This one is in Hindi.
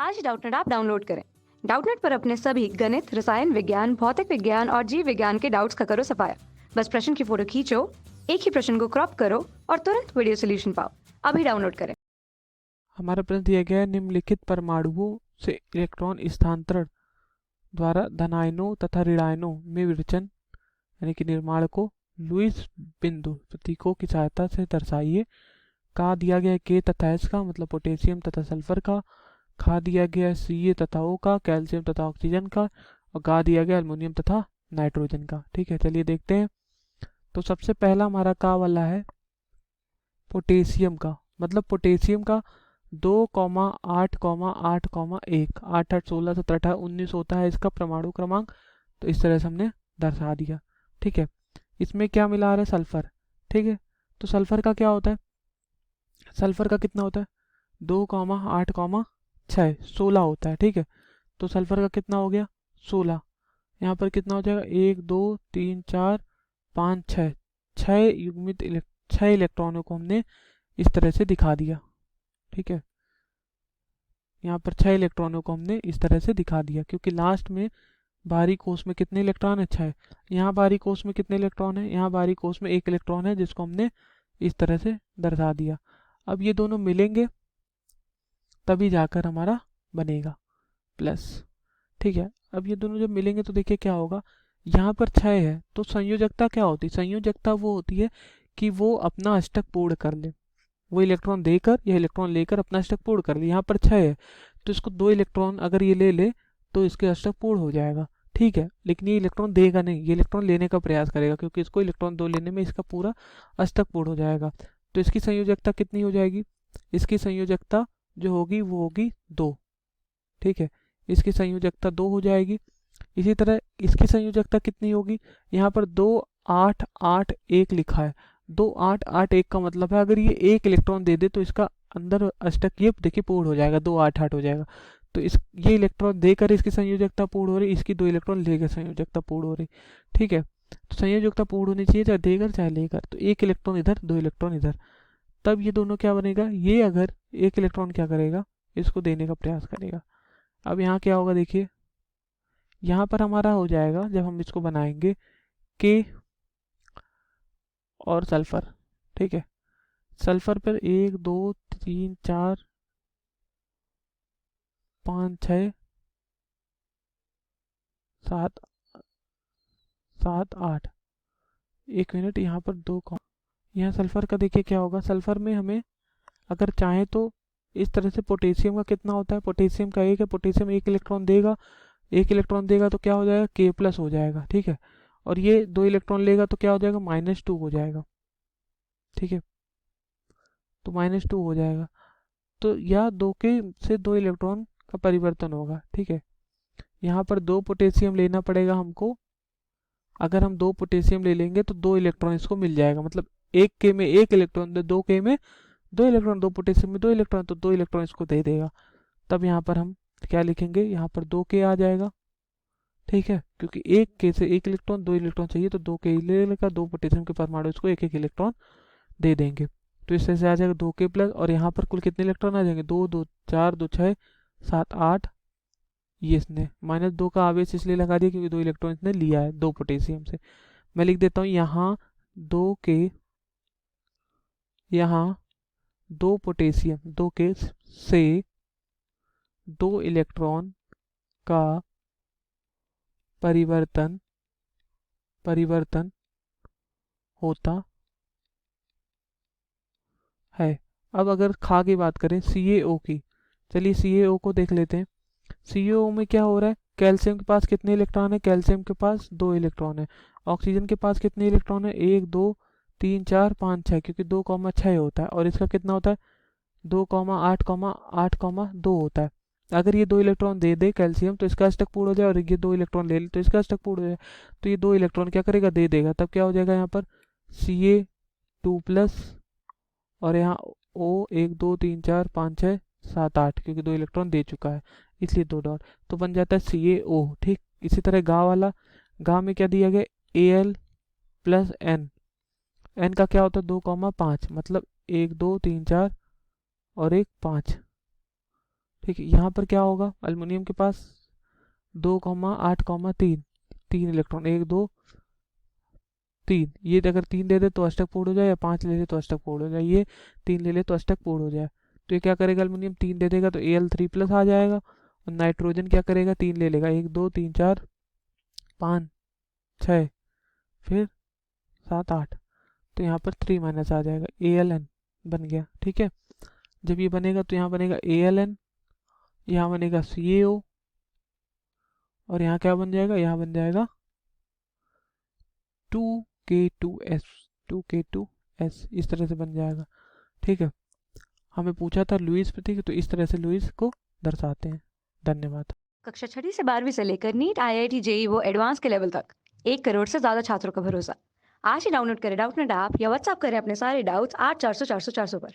आज डाउटनेट ऐप डाउनलोड करें। डाउटनेट पर अपने सभी गणित, रसायन विज्ञान, भौतिक विज्ञान और जीव विज्ञान के डाउट्स का करो सफाया। बस प्रश्न की फोटो खींचो, एक ही प्रश्न को क्रॉप करो और तुरंत वीडियो सोल्यूशन पाओ। अभी डाउनलोड करें। हमारा प्रश्न दिया गया है, निम्नलिखित परमाणुओं से इलेक्ट्रॉन स्थानांतरण द्वारा धनायनों तथा ऋणायनों में विरचन यानी कि निर्माण को लुईस बिंदु प्रतीकों की सहायता से दर्शाइए। कहा दिया गया है के तथा एस का, मतलब पोटेशियम तथा सल्फर का। कहा दिया गया है सी तथा ओ का, कैल्शियम तथा ऑक्सीजन का। और कहा दिया गया एल्युमिनियम तथा नाइट्रोजन का। ठीक है, चलिए देखते हैं। तो सबसे पहला हमारा का वाला है पोटेशियम का, मतलब पोटेशियम का 2,8,8,1 8 8 16 17 18 19 होता है इसका परमाणु क्रमांक। तो इस तरह से हमने दर्शा दिया। ठीक है, इसमें क्या मिला रहा है? सल्फर। ठीक है, तो सल्फर का क्या होता है? सल्फर का कितना होता है? 2,8,6 16 होता है। ठीक है, तो सल्फर का कितना हो गया? 16। यहाँ पर कितना हो जाएगा? 1 2 3 4 5 6 6 इलेक्ट्रॉनों को हमने इस तरह से दिखा दिया। ठीक है, यहाँ पर 6 इलेक्ट्रॉनों को हमने इस तरह से दिखा दिया, क्योंकि लास्ट में बाहरी कोष में कितने इलेक्ट्रॉन है? 6। यहाँ बाहरी कोष में कितने इलेक्ट्रॉन है? यहाँ बाहरी कोष में 1 इलेक्ट्रॉन है, जिसको हमने इस तरह से दर्शा दिया। अब ये दोनों मिलेंगे तभी जाकर हमारा बनेगा प्लस। ठीक है, अब ये दोनों जब मिलेंगे तो देखिए क्या होगा। यहाँ पर 6 है तो संयोजकता क्या होती है? संयोजकता वो होती है कि वो अपना अष्टक पूर्ण कर ले, वो इलेक्ट्रॉन देकर या इलेक्ट्रॉन लेकर अपना अष्टक पूर्ण कर ले। यहाँ पर 6 है तो इसको 2 इलेक्ट्रॉन अगर ये ले ले तो इसके अष्टक पूर्ण हो जाएगा। ठीक है, लेकिन ये इलेक्ट्रॉन देगा नहीं, ये इलेक्ट्रॉन लेने का प्रयास करेगा, क्योंकि इसको इलेक्ट्रॉन 2 लेने में इसका पूरा अष्टक पूर्ण हो जाएगा। तो इसकी संयोजकता कितनी हो जाएगी? इसकी संयोजकता जो होगी वो होगी 2। ठीक है, इसकी संयोजकता 2 हो जाएगी। इसी तरह इसकी संयोजकता कितनी होगी? यहाँ पर 2 8 8 1 लिखा है। 2 8 8 1 का मतलब है अगर ये 1 इलेक्ट्रॉन दे दे तो इसका अंदर अष्टक ये देखिए पूर्ण हो जाएगा, 2 8 8 हो जाएगा। तो इस ये इलेक्ट्रॉन देकर इसकी संयोजकता पूर्ण हो रही, इसकी 2 इलेक्ट्रॉन लेकर संयोजकता पूर्ण हो रही। ठीक है, तो संयोजकता पूर्ण होनी चाहिए चाहे देकर चाहे लेकर। तो 1 इलेक्ट्रॉन इधर 2 इलेक्ट्रॉन इधर, तब ये दोनों क्या बनेगा? ये अगर 1 इलेक्ट्रॉन क्या करेगा? इसको देने का प्रयास करेगा। अब यहाँ क्या होगा देखिए, यहाँ पर हमारा हो जाएगा जब हम इसको बनाएंगे के और सल्फर। ठीक है, सल्फर पर 1 2 3 4 5 6 7 7 8। 1 मिनट, यहाँ पर 2 यहाँ सल्फर का देखिए क्या होगा। सल्फर में हमें अगर चाहे तो इस तरह से पोटेशियम का कितना होता है? पोटेशियम का 1 है, पोटेशियम 1 इलेक्ट्रॉन देगा, 1 इलेक्ट्रॉन देगा तो क्या हो जाएगा? के प्लस हो जाएगा। ठीक है, और ये 2 इलेक्ट्रॉन लेगा तो क्या हो जाएगा? -2 हो जाएगा। ठीक है, तो -2 हो जाएगा। तो यह 2 के से 2 इलेक्ट्रॉन का परिवर्तन होगा। ठीक है, यहाँ पर 2 पोटेशियम लेना पड़ेगा हमको। अगर हम 2 पोटेशियम ले लेंगे तो 2 इलेक्ट्रॉन इसको मिल जाएगा, मतलब 1 के में 1 इलेक्ट्रॉन, 2 के में 2 इलेक्ट्रॉन, 2 पोटेशियम में 2 इलेक्ट्रॉन, तो 2 इलेक्ट्रॉन इसको दे देगा। तब यहाँ पर हम क्या लिखेंगे? यहाँ पर 2 के आ जाएगा। ठीक है, क्योंकि 1 के से 1 इलेक्ट्रॉन 2 इलेक्ट्रॉन चाहिए तो 2 के ही ले लेगा। 2 पोटेशियम के परमाणु इसको 1 1 इलेक्ट्रॉन दे देंगे। तो इस तरह से आ जाएगा 2 के प्लस, और यहाँ पर कुल कितने इलेक्ट्रॉन आ जाएंगे? 2 2 4 2 6 7 8। ये इसने -2 का आवेश इसलिए लगा दिया क्योंकि 2 इलेक्ट्रॉन इसने लिया है 2 पोटेशियम से। मैं लिख देता हूँ यहाँ 2 के, यहाँ 2 पोटेशियम 2 के से 2 इलेक्ट्रॉन का परिवर्तन होता है। अब अगर खा की बात करें CaO की, चलिए CaO को देख लेते हैं। CaO में क्या हो रहा है? कैल्शियम के पास कितने इलेक्ट्रॉन है? कैल्शियम के पास 2 इलेक्ट्रॉन है। ऑक्सीजन के पास कितने इलेक्ट्रॉन है? 1 2 3 4 5 6, क्योंकि 2,6 होता है, और इसका कितना होता है? 2,8,8,2 होता है। अगर ये 2 इलेक्ट्रॉन दे दे कैल्शियम तो इसका अष्टक पूर्ण हो जाए, और ये 2 इलेक्ट्रॉन ले ले तो इसका अष्टक पूर्ण हो जाए। तो ये 2 इलेक्ट्रॉन क्या करेगा? दे देगा। तब क्या हो जाएगा? यहाँ पर Ca2+, और यहाँ O 1 2 3 4 5 6 7 8, क्योंकि 2 इलेक्ट्रॉन दे चुका है इसलिए 2 डॉट, तो बन जाता है CaO। ठीक, इसी तरह गा वाला, गा में क्या दिया गया? Al+N। N का क्या होता है? 2,5, मतलब 1 2 3 4 और 1 5। ठीक है, यहाँ पर क्या होगा, एल्युमिनियम के पास 2,8,3 तीन इलेक्ट्रॉन, 1 2 3, ये अगर 3 दे दे तो अष्टक पूर्ण हो जाए, या 5 ले ले तो अष्टक पूर्ण हो जाए, ये 3 ले ले तो अष्टक पूर्ण हो जाए। तो ये क्या करेगा, एल्युमिनियम 3 दे देगा तो Al3+ आ जाएगा, और नाइट्रोजन क्या करेगा, 3 ले लेगा, 1 2 3 4 5 6 फिर 7 8, तो यहाँ पर 3- आ जाएगा, Aln बन गया। ठीक है, जब ये बनेगा तो यहाँ बनेगा Aln, यहाँ बनेगा CaO, और यहाँ क्या बन जाएगा, यहाँ बन जाएगा 2K2S, 2K2S इस तरह से बन जाएगा। ठीक है, हमें पूछा था लुईस प्रतीक, तो इस तरह से लुईस को दर्शाते हैं। धन्यवाद। कक्षा 6वीं से 12वीं से लेकर नीट, IIT, JEE वो एडवांस के लेवल तक 1 करोड़ से ज़्यादा छात्रों का भरोसा। आज ही डाउनलोड करें डाउटनेट ऐप या व्हाट्सएप करें अपने सारे डाउट्स 8400 400 400 पर।